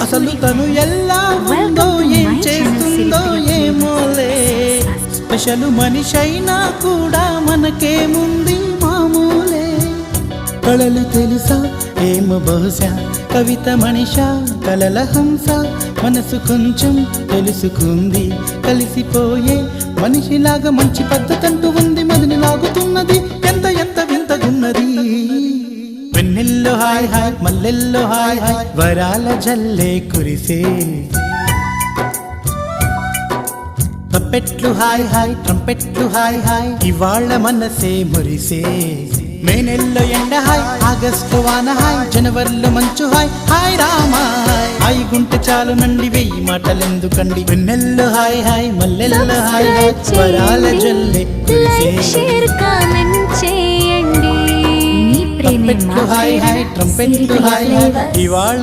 అసలు తను ఎలా ఉందో ఏం చేస్తుందో ఏమోలే స్పెషల్ మనిషైనా కూడా మనకేముంది మామూలే కళలు తెలుసా ఏమో బహుశా కవిత మనిషా కలల హంస మనసు కొంచెం తెలుసుకుంది కలిసిపోయే మనిషిలాగా మంచి పద్ధతంటూ ఉంది మదిని లాగుతున్నది ఎంత ఎంత వింతగున్నది వెన్నెల్లో హాయ్ హాయ్ మల్లెల్లో హాయ్ హాయ్ వరాల జల్లే కురిసే ట్రంపెట్లు హాయ్ హాయ్ ట్రంపెట్లు హాయ్ హాయ్ ఇవాళ్ళ మనసే మురిసే మే నెలలో ఎండ హాయ్ ఆగస్టు వాన హాయ్ జనవరిలో మంచు హాయ్ హాయ్ రామా హాయ్ గుంటె చాలు నండి వెయ్యి మాటలెందుకండి వెన్నెల్లో హాయ్ హాయ్ మల్లెల్లో హాయ్ హాయ్ వరాల జల్లే కురిసే ట్రంపెట్లు హాయ్ హాయ్ ట్రంపెట్లు హాయ్ హాయ్ ఇవాళ